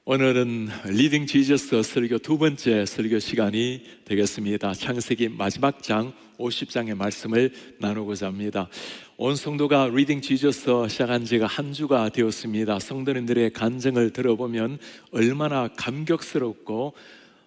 오늘은 리딩 지저스 설교 두 번째 설교 시간이 되겠습니다. 창세기 마지막 장 50장의 말씀을 나누고자 합니다. 온 성도가 리딩 지저스 시작한 지가 한 주가 되었습니다. 성도님들의 간증을 들어보면 얼마나 감격스럽고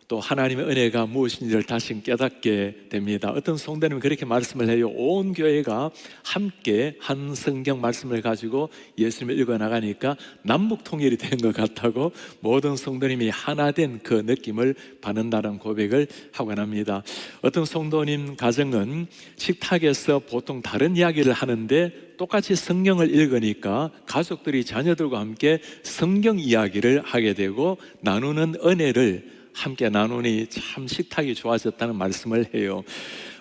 또 하나님의 은혜가 무엇인지를 다시 깨닫게 됩니다. 어떤 성도님은 그렇게 말씀을 해요. 온 교회가 함께 한 성경 말씀을 가지고 예수님을 읽어나가니까 남북통일이 된 것 같다고 모든 성도님이 하나 된 그 느낌을 받는다는 고백을 하곤 합니다. 어떤 성도님 가정은 식탁에서 보통 다른 이야기를 하는데 똑같이 성경을 읽으니까 가족들이 자녀들과 함께 성경 이야기를 하게 되고 나누는 은혜를 함께 나누니 참 식탁이 좋아졌다는 말씀을 해요.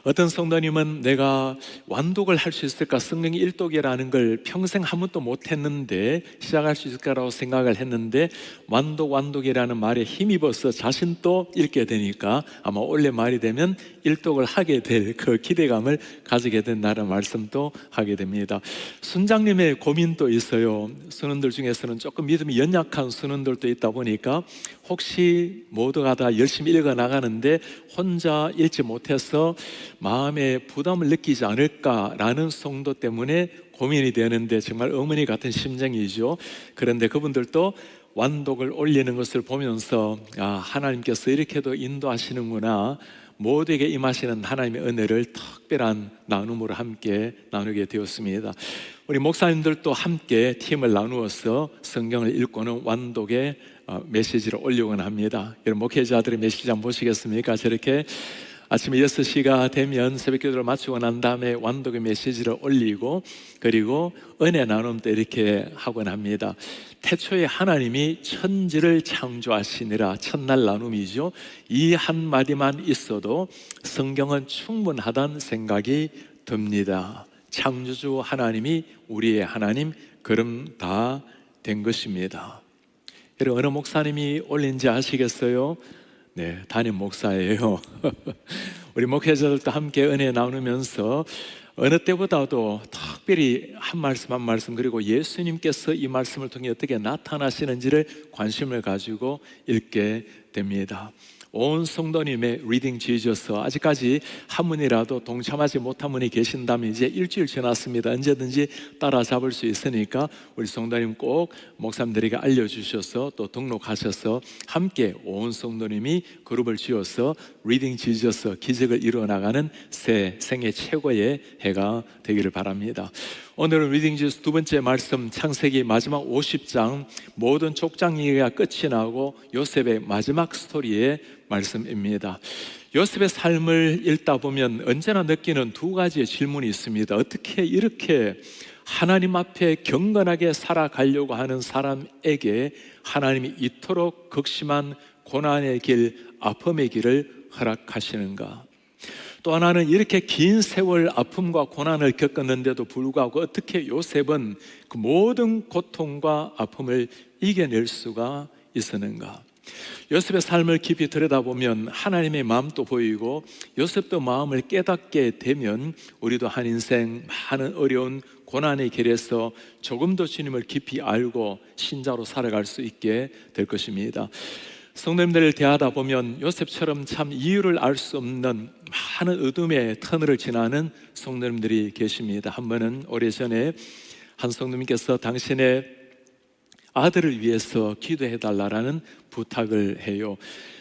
어떤 성도님은 내가 완독을 할 수 있을까? 성경 일독이라는 걸 평생 한 번도 못했는데 시작할 수 있을까라고 생각을 했는데 완독이라는 말에 힘입어서 자신도 읽게 되니까 아마 올해 말이 되면 일독을 하게 될 그 기대감을 가지게 된다는 말씀도 하게 됩니다. 순장님의 고민도 있어요. 선원들 중에서는 조금 믿음이 연약한 선원들도 있다 보니까 혹시 모두가 다 열심히 읽어 나가는데 혼자 읽지 못해서 마음에 부담을 느끼지 않을까라는 성도 때문에 고민이 되는데 정말 어머니 같은 심정이죠. 그런데 그분들도 완독을 올리는 것을 보면서 하나님께서 이렇게도 인도하시는구나, 모두에게 임하시는 하나님의 은혜를 특별한 나눔으로 함께 나누게 되었습니다. 우리 목사님들도 함께 팀을 나누어서 성경을 읽고는 완독의 메시지를 올리곤 합니다. 여러분 목회자들의 메시지 한번 보시겠습니까? 저렇게 아침에 6시가 되면 새벽 기도를 마치고 난 다음에 완독의 메시지를 올리고 그리고 은혜 나눔도 이렇게 하곤 합니다. 태초에 하나님이 천지를 창조하시니라, 첫날 나눔이죠. 이 한마디만 있어도 성경은 충분하다는 생각이 듭니다. 창조주 하나님이 우리의 하나님, 그럼 다 된 것입니다. 여러분 어느 목사님이 올린지 아시겠어요? 네, 담임 목사예요. 우리 목회자들도 함께 은혜 나누면서 어느 때보다도 특별히 한 말씀 한 말씀 그리고 예수님께서 이 말씀을 통해 어떻게 나타나시는지를 관심을 가지고 읽게 됩니다. 온 성도님의 리딩 지저스, 아직까지 한 분이라도 동참하지 못한 분이 계신다면 이제 일주일 지났습니다. 언제든지 따라잡을 수 있으니까 우리 성도님 꼭 목사님들에게 알려주셔서 또 등록하셔서 함께 온 성도님이 그룹을 지어서 리딩 지저스 기적을 이루어나가는 새 생애 최고의 해가 되기를 바랍니다. 오늘은 리딩 지저스 두 번째 말씀, 창세기 마지막 50장 모든 족장 얘기가 끝이 나고 요셉의 마지막 스토리의 말씀입니다. 요셉의 삶을 읽다 보면 언제나 느끼는 두 가지의 질문이 있습니다. 어떻게 이렇게 하나님 앞에 경건하게 살아가려고 하는 사람에게 하나님이 이토록 극심한 고난의 길, 아픔의 길을 허락하시는가? 또 하나는 이렇게 긴 세월 아픔과 고난을 겪었는데도 불구하고 어떻게 요셉은 그 모든 고통과 아픔을 이겨낼 수가 있었는가? 요셉의 삶을 깊이 들여다보면 하나님의 마음도 보이고 요셉도 마음을 깨닫게 되면 우리도 한 인생 많은 어려운 고난의 길에서 조금 더 주님을 깊이 알고 신자로 살아갈 수 있게 될 것입니다. 성도님들을 대하다 보면 요셉처럼 참 이유를 알 수 없는 많은 어둠의 터널을 지나는 성도님들이 계십니다. 한 번은 오래전에 한 성도님께서 당신의 아들을 위해서 기도해달라는 부탁을 해요.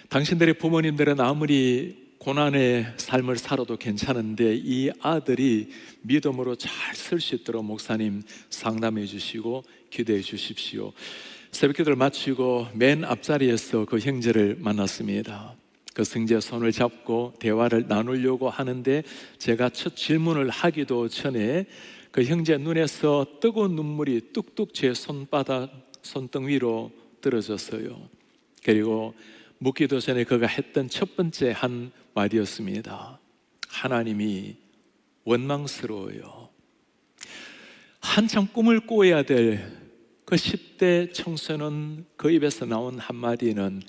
당신들의 부모님들은 아무리 고난의 삶을 살아도 괜찮은데 이 아들이 믿음으로 잘 설 수 있도록 목사님 상담해 주시고 기도해 주십시오. 새벽기도를 마치고 맨 앞자리에서 그 형제를 만났습니다. 그 형제 손을 잡고 대화를 나누려고 하는데 제가 첫 질문을 하기도 전에 그 형제 눈에서 뜨거운 눈물이 뚝뚝 제 손등 위로 떨어졌어요. 그리고 묻기도 전에 그가 했던 첫 번째 한 마디였습니다. 하나님이 원망스러워요. 한참 꿈을 꾸어야 될 그 10대 청소년 그 입에서 나온 한마디는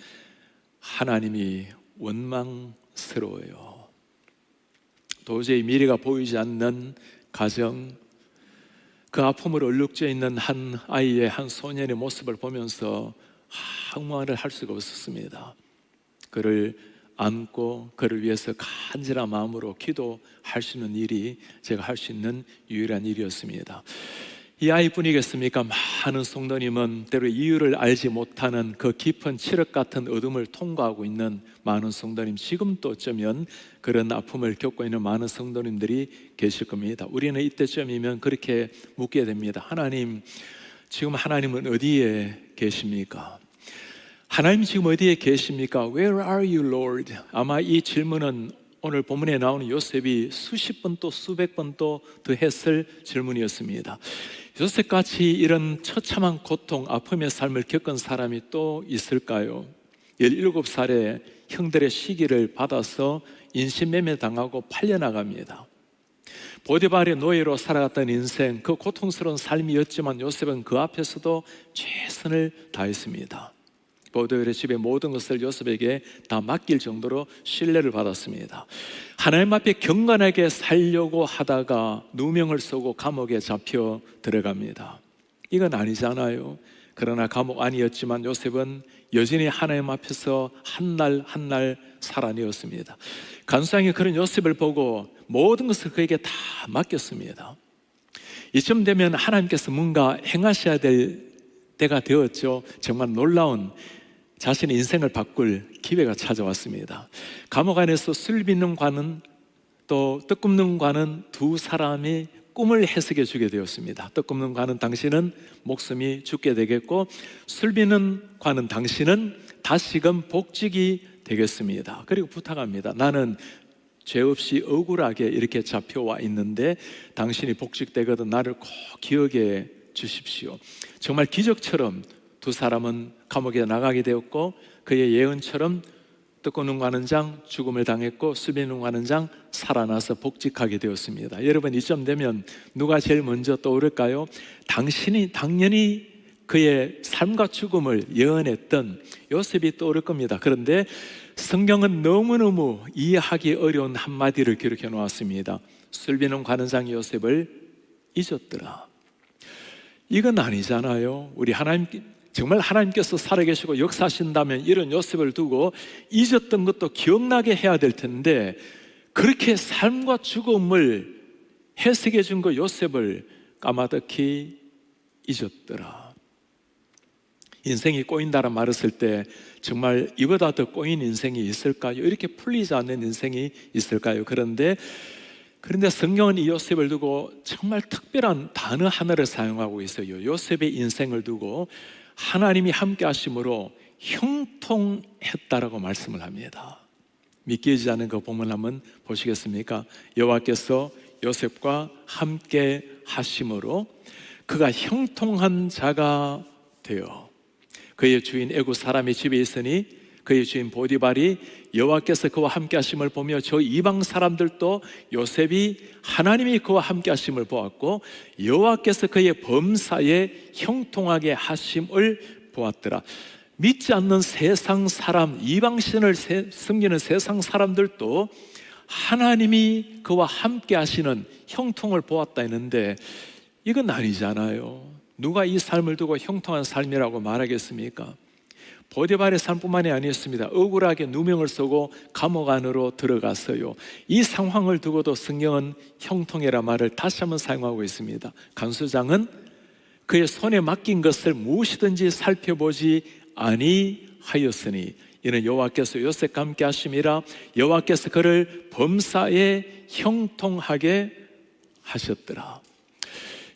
하나님이 원망스러워요. 도저히 미래가 보이지 않는 가정, 그 아픔으로 얼룩져 있는 한 아이의 한 소년의 모습을 보면서 아무 말을 할 수가 없었습니다. 그를 안고 그를 위해서 간절한 마음으로 기도할 수 있는 일이 제가 할 수 있는 유일한 일이었습니다. 이 아이뿐이겠습니까? 많은 성도님은 때로 이유를 알지 못하는 그 깊은 칠흑 같은 어둠을 통과하고 있는 많은 성도님, 지금도 어쩌면 그런 아픔을 겪고 있는 많은 성도님들이 계실 겁니다. 우리는 이때쯤이면 그렇게 묻게 됩니다. 하나님, 지금 하나님은 어디에 계십니까? 하나님 지금 어디에 계십니까? Where are you, Lord? 아마 이 질문은 오늘 본문에 나오는 요셉이 수십 번 또 수백 번 또 더 했을 질문이었습니다. 요셉같이 이런 처참한 고통, 아픔의 삶을 겪은 사람이 또 있을까요? 17살에 형들의 시기를 받아서 인신매매 당하고 팔려나갑니다. 보디발의 노예로 살아갔던 인생, 그 고통스러운 삶이었지만 요셉은 그 앞에서도 최선을 다했습니다. 보디발의 집의 모든 것을 요셉에게 다 맡길 정도로 신뢰를 받았습니다. 하나님 앞에 경건하게 살려고 하다가 누명을 쓰고 감옥에 잡혀 들어갑니다. 이건 아니잖아요. 그러나 감옥 안이었지만 요셉은 여전히 하나님 앞에서 한 날 한 날 살아내었습니다. 간수장이 그런 요셉을 보고 모든 것을 그에게 다 맡겼습니다. 이쯤 되면 하나님께서 뭔가 행하셔야 될 때가 되었죠. 정말 놀라운 자신의 인생을 바꿀 기회가 찾아왔습니다. 감옥 안에서 술 빚는 관은 또 떡 굽는 관은 두 사람이 꿈을 해석해 주게 되었습니다. 떡 굽는 관은 당신은 목숨이 죽게 되겠고, 술 빚는 관은 당신은 다시금 복직이 되겠습니다. 그리고 부탁합니다. 나는 죄 없이 억울하게 이렇게 잡혀와 있는데 당신이 복직되거든 나를 꼭 기억해 주십시오. 정말 기적처럼 두 사람은 감옥에 나가게 되었고, 그의 예언처럼 떡 굽는 관원장 죽음을 당했고 술 빚는 관원장 살아나서 복직하게 되었습니다. 여러분, 이쯤 되면 누가 제일 먼저 떠오를까요? 당연히 그의 삶과 죽음을 예언했던 요셉이 떠오를 겁니다. 그런데 성경은 너무너무 이해하기 어려운 한마디를 기록해 놓았습니다. 술 빚는 관원장 요셉을 잊었더라. 이건 아니잖아요. 우리 정말 하나님께서 살아계시고 역사하신다면 이런 요셉을 두고 잊었던 것도 기억나게 해야 될 텐데, 그렇게 삶과 죽음을 해석해 준 그 요셉을 까마득히 잊었더라. 인생이 꼬인다란 말을 쓸 때 정말 이보다 더 꼬인 인생이 있을까요? 이렇게 풀리지 않는 인생이 있을까요? 그런데 성경은 이 요셉을 두고 정말 특별한 단어 하나를 사용하고 있어요. 요셉의 인생을 두고 하나님이 함께 하심으로 형통했다라고 말씀을 합니다. 믿기지 않은 그 본문 한번 보시겠습니까? 여호와께서 요셉과 함께 하심으로 그가 형통한 자가 되어 그의 주인 애굽 사람의 집에 있으니 그의 주인 보디발이 여호와께서 그와 함께 하심을 보며 저 이방 사람들도 요셉이 하나님이 그와 함께 하심을 보았고 여호와께서 그의 범사에 형통하게 하심을 보았더라. 믿지 않는 세상 사람, 이방신을 섬기는 세상 사람들도 하나님이 그와 함께 하시는 형통을 보았다 했는데, 이건 아니잖아요. 누가 이 삶을 두고 형통한 삶이라고 말하겠습니까? 보디발의 삶뿐만이 아니었습니다. 억울하게 누명을 쓰고 감옥 안으로 들어갔어요. 이 상황을 두고도 성경은 형통이라 말을 다시 한번 사용하고 있습니다. 간수장은 그의 손에 맡긴 것을 무엇이든지 살펴보지 아니하였으니 이는 여호와께서 요셉과 함께 하심이라 여호와께서 그를 범사에 형통하게 하셨더라.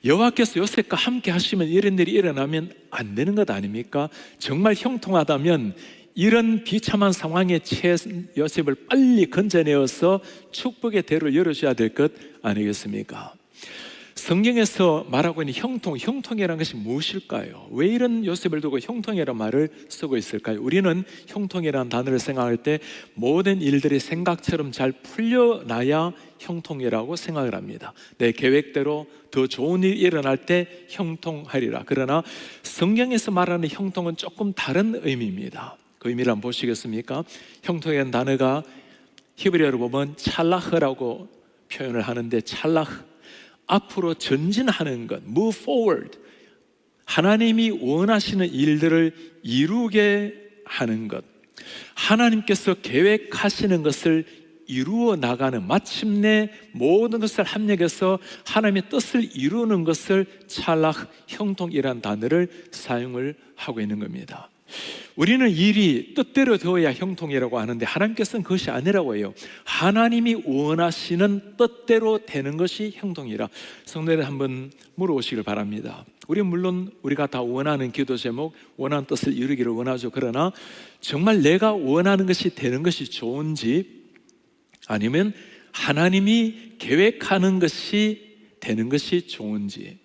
여호와께서 요셉과 함께 하시면 이런 일이 일어나면 안 되는 것 아닙니까? 정말 형통하다면 이런 비참한 상황에 처한 요셉을 빨리 건져내어서 축복의 대로를 열어줘야 될 것 아니겠습니까? 성경에서 말하고 있는 형통이라는 것이 무엇일까요? 왜 이런 요셉을 두고 형통이라는 말을 쓰고 있을까요? 우리는 형통이라는 단어를 생각할 때 모든 일들이 생각처럼 잘 풀려나야 형통이라고 생각을 합니다. 내 계획대로 더 좋은 일이 일어날 때 형통하리라. 그러나 성경에서 말하는 형통은 조금 다른 의미입니다. 그 의미를 한번 보시겠습니까? 형통이라는 단어가 히브리어로 보면 찰라흐라고 표현을 하는데, 찰라흐, 앞으로 전진하는 것, move forward 하나님이 원하시는 일들을 이루게 하는 것, 하나님께서 계획하시는 것을 이루어 나가는, 마침내 모든 것을 합력해서 하나님의 뜻을 이루는 것을 찰락, 형통이라는 단어를 사용을 하고 있는 겁니다. 우리는 일이 뜻대로 되어야 형통이라고 하는데 하나님께서는 그것이 아니라고 해요. 하나님이 원하시는 뜻대로 되는 것이 형통이라. 성도들 한번 물어보시길 바랍니다. 우리 물론 우리가 다 원하는 기도 제목, 원하는 뜻을 이루기를 원하죠. 그러나 정말 내가 원하는 것이 되는 것이 좋은지, 아니면 하나님이 계획하는 것이 되는 것이 좋은지,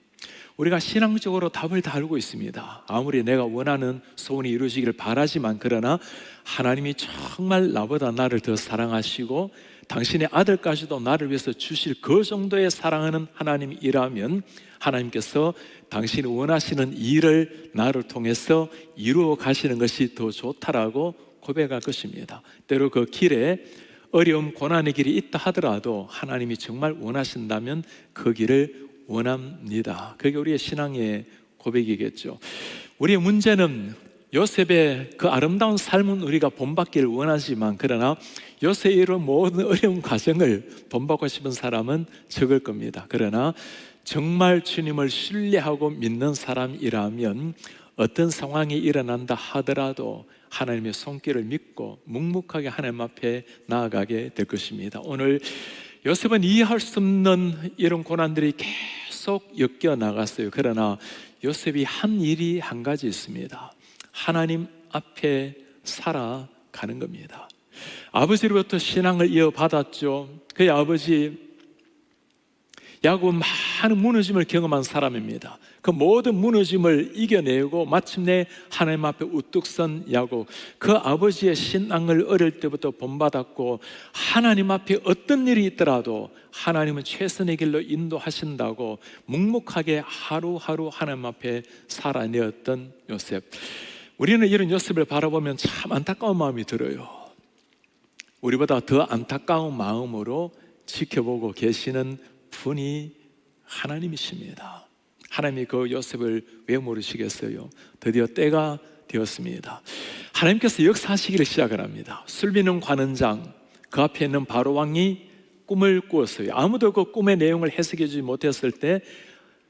우리가 신앙적으로 답을 다 알고 있습니다. 아무리 내가 원하는 소원이 이루어지기를 바라지만, 그러나 하나님이 정말 나보다 나를 더 사랑하시고 당신의 아들까지도 나를 위해서 주실 그 정도의 사랑하는 하나님이라면 하나님께서 당신이 원하시는 일을 나를 통해서 이루어 가시는 것이 더 좋다라고 고백할 것입니다. 때로 그 길에 어려움, 고난의 길이 있다 하더라도 하나님이 정말 원하신다면 그 길을 원합니다. 그게 우리의 신앙의 고백이겠죠. 우리의 문제는 요셉의 그 아름다운 삶은 우리가 본받기를 원하지만, 그러나 요셉의 이런 모든 어려운 과정을 본받고 싶은 사람은 적을 겁니다. 그러나 정말 주님을 신뢰하고 믿는 사람이라면 어떤 상황이 일어난다 하더라도 하나님의 손길을 믿고 묵묵하게 하나님 앞에 나아가게 될 것입니다. 오늘 요셉은 이해할 수 없는 이런 고난들이 계속 엮여 나갔어요. 그러나 요셉이 한 일이 한 가지 있습니다. 하나님 앞에 살아가는 겁니다. 아버지로부터 신앙을 이어받았죠. 그의 아버지 야곱은 많은 무너짐을 경험한 사람입니다. 그 모든 무너짐을 이겨내고 마침내 하나님 앞에 우뚝 선 야곱, 그 아버지의 신앙을 어릴 때부터 본받았고 하나님 앞에 어떤 일이 있더라도 하나님은 최선의 길로 인도하신다고 묵묵하게 하루하루 하나님 앞에 살아내었던 요셉. 우리는 이런 요셉을 바라보면 참 안타까운 마음이 들어요. 우리보다 더 안타까운 마음으로 지켜보고 계시는 분이 하나님이십니다. 하나님이 그 요셉을 왜 모르시겠어요? 드디어 때가 되었습니다. 하나님께서 역사하시기를 시작을 합니다. 술비는 관원장, 그 앞에 있는 바로왕이 꿈을 꾸었어요. 아무도 그 꿈의 내용을 해석해 주지 못했을 때,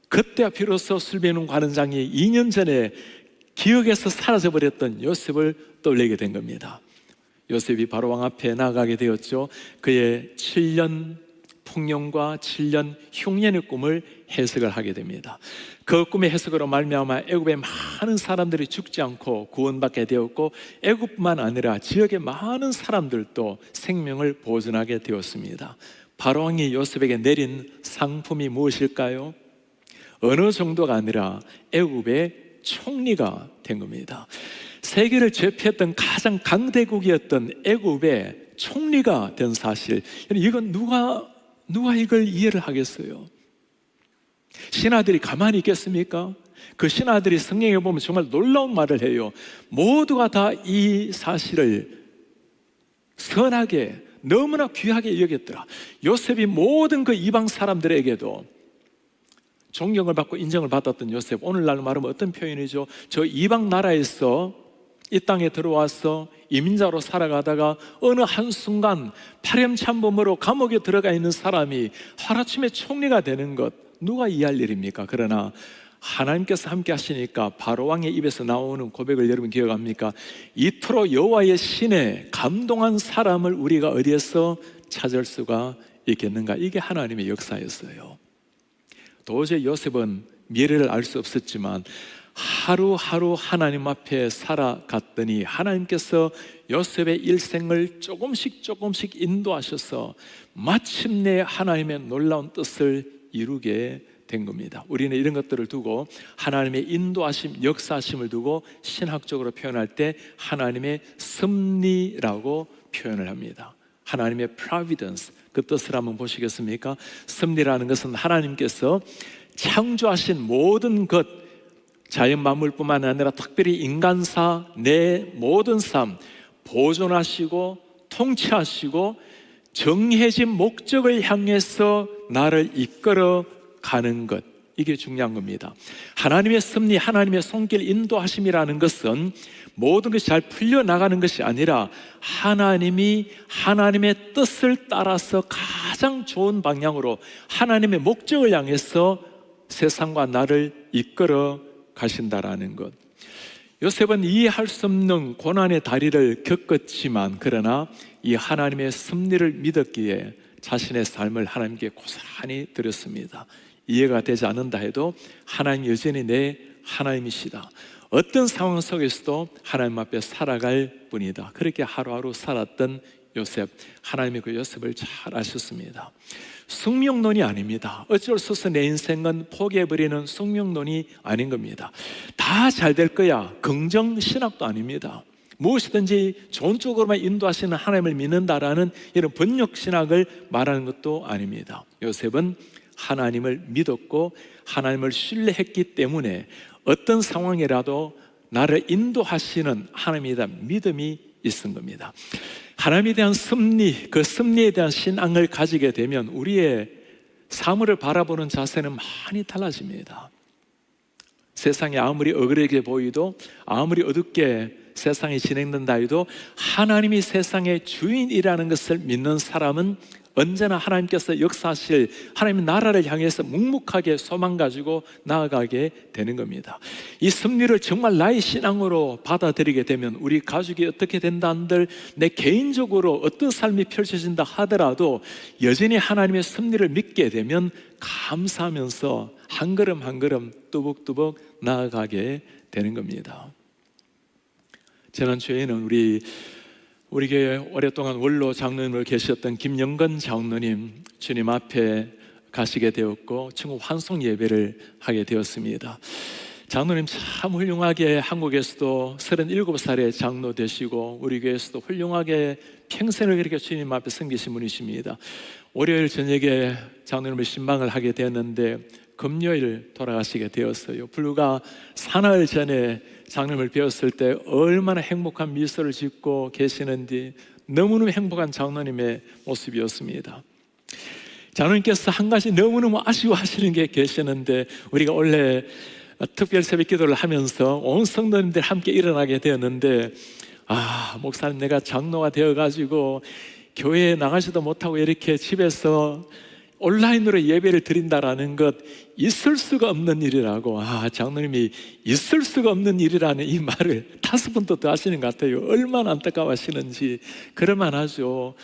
그때 비로소 술비는 관원장이 2년 전에 기억에서 사라져버렸던 요셉을 떠올리게 된 겁니다. 요셉이 바로왕 앞에 나가게 되었죠. 그의 7년 풍년과 7년 흉년의 꿈을 해석을 하게 됩니다. 그 꿈의 해석으로 말미암아 애굽의 많은 사람들이 죽지 않고 구원받게 되었고, 애굽뿐만 아니라 지역의 많은 사람들도 생명을 보존하게 되었습니다. 바로왕이 요셉에게 내린 상품이 무엇일까요? 어느 정도가 아니라 애굽의 총리가 된 겁니다. 세계를 제패했던 가장 강대국이었던 애굽의 총리가 된 사실, 이건 누가 이걸 이해를 하겠어요? 신하들이 가만히 있겠습니까? 그 신하들이 성경에 보면 정말 놀라운 말을 해요. 모두가 다 이 사실을 선하게, 너무나 귀하게 여겼더라. 요셉이 모든 그 이방 사람들에게도 존경을 받고 인정을 받았던 요셉, 오늘날 말하면 어떤 표현이죠? 저 이방 나라에서 이 땅에 들어와서 이민자로 살아가다가 어느 한순간 파렴치한범으로 감옥에 들어가 있는 사람이 하루아침에 총리가 되는 것, 누가 이해할 일입니까? 그러나 하나님께서 함께 하시니까 바로왕의 입에서 나오는 고백을 여러분 기억합니까? 이토록 여호와의 신에 감동한 사람을 우리가 어디에서 찾을 수가 있겠는가? 이게 하나님의 역사였어요. 도저히 요셉은 미래를 알 수 없었지만 하루하루 하나님 앞에 살아갔더니 하나님께서 요셉의 일생을 조금씩 인도하셔서 마침내 하나님의 놀라운 뜻을 이루게 된 겁니다. 우리는 이런 것들을 두고 하나님의 인도하심, 역사하심을 두고 신학적으로 표현할 때 하나님의 섭리라고 표현을 합니다. 하나님의 providence, 그 뜻을 한번 보시겠습니까? 섭리라는 것은 하나님께서 창조하신 모든 것, 자연 만물뿐만 아니라 특별히 인간사 내 모든 삶 보존하시고 통치하시고 정해진 목적을 향해서 나를 이끌어 가는 것, 이게 중요한 겁니다. 하나님의 섭리, 하나님의 손길 인도하심이라는 것은 모든 것이 잘 풀려나가는 것이 아니라 하나님이 하나님의 뜻을 따라서 가장 좋은 방향으로 하나님의 목적을 향해서 세상과 나를 이끌어 가신다라는 것. 요셉은 이해할 수 없는 고난의 다리를 겪었지만 그러나 이 하나님의 섭리를 믿었기에 자신의 삶을 하나님께 고스란히 드렸습니다. 이해가 되지 않는다 해도 하나님 여전히 내 하나님이시다. 어떤 상황 속에서도 하나님 앞에 살아갈 뿐이다. 그렇게 하루하루 살았던 요셉, 하나님이 그 요셉을 잘 아셨습니다. 숙명론이 아닙니다. 어쩔 수 없어 내 인생은 포기해버리는 숙명론이 아닌 겁니다. 다 잘 될 거야, 긍정 신학도 아닙니다. 무엇이든지 좋은 쪽으로만 인도하시는 하나님을 믿는다라는 이런 번역 신학을 말하는 것도 아닙니다. 요셉은 하나님을 믿었고 하나님을 신뢰했기 때문에 어떤 상황이라도 나를 인도하시는 하나님에 대한 믿음이 있은 겁니다. 하나님에 대한 섭리, 그 섭리에 대한 신앙을 가지게 되면 우리의 사물을 바라보는 자세는 많이 달라집니다. 세상이 아무리 억울하게 보이도, 아무리 어둡게 세상이 진행된다 해도 하나님이 세상의 주인이라는 것을 믿는 사람은 언제나 하나님께서 역사하실 하나님의 나라를 향해서 묵묵하게 소망 가지고 나아가게 되는 겁니다. 이 섭리를 정말 나의 신앙으로 받아들이게 되면 우리 가족이 어떻게 된다 한들 내 개인적으로 어떤 삶이 펼쳐진다 하더라도 여전히 하나님의 섭리를 믿게 되면 감사하면서 한 걸음 한 걸음 뚜벅뚜벅 나아가게 되는 겁니다. 지난주에는 우리 교회 오랫동안 원로 장로님을 계셨던 김영건 장로님 주님 앞에 가시게 되었고 친구 환송 예배를 하게 되었습니다. 장로님 참 훌륭하게 한국에서도 37살에 장로 되시고 우리 교회에서도 훌륭하게 평생을 그렇게 주님 앞에 섬기신 분이십니다. 월요일 저녁에 장로님을 신방을 하게 되었는데 금요일 돌아가시게 되었어요. 불과 사나흘 전에 장로님을 뵈었을 때 얼마나 행복한 미소를 짓고 계시는지 너무너무 행복한 장로님의 모습이었습니다. 장로님께서 한 가지 너무너무 아쉬워하시는 게 계시는데 우리가 원래 특별 새벽 기도를 하면서 온 성도님들 함께 일어나게 되었는데 목사님 내가 장로가 되어가지고 교회에 나가지도 못하고 이렇게 집에서 온라인으로 예배를 드린다라는 것 있을 수가 없는 일이라고 장로님이 있을 수가 없는 일이라는 이 말을 5번 더 하시는 것 같아요. 얼마나 안타까워하시는지. 그럴만하죠.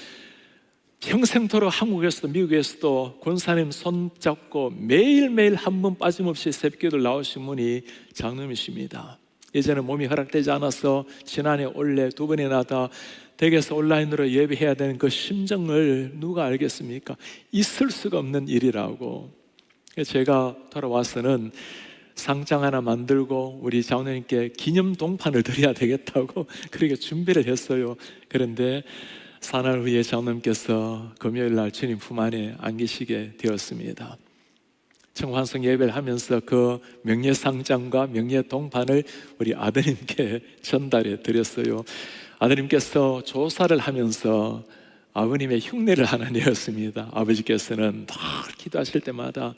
평생토록 한국에서도 미국에서도 권사님 손잡고 매일매일 한 번 빠짐없이 새벽기도를 나오신 분이 장로님이십니다. 예전에 몸이 허락되지 않아서 지난해 올해 2번이나 다 댁에서 온라인으로 예배해야 되는 그 심정을 누가 알겠습니까? 있을 수가 없는 일이라고. 제가 돌아와서는 상장 하나 만들고 우리 장로님께 기념 동판을 드려야 되겠다고 그렇게 준비를 했어요. 그런데 사날 후에 장로님께서 금요일 날 주님 품 안에 안기시게 되었습니다. 청환성 예배를 하면서 그 명예상장과 명예동판을 우리 아드님께 전달해 드렸어요. 아드님께서 조사를 하면서 아버님의 흉내를 하나 내었습니다. 아버지께서는 늘 기도하실 때마다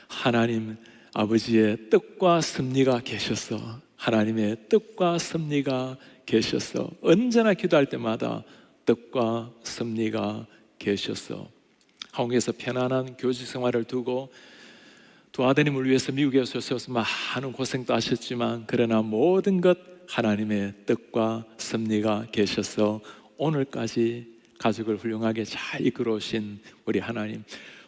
하나님 아버지의 뜻과 섭리가 계셔서 하나님의 뜻과 섭리가 계셔서 언제나 기도할 때마다 뜻과 섭리가 계셔서 한국에서 편안한 교직 생활을 두고 두 아드님을 위해서 미국에 오셔서 많은 고생도 하셨지만 그러나 모든 것 하나님의 뜻과 섭리가 계셔서 오늘까지 가족을 훌륭하게 잘 이끌어 오신 우리 하나님,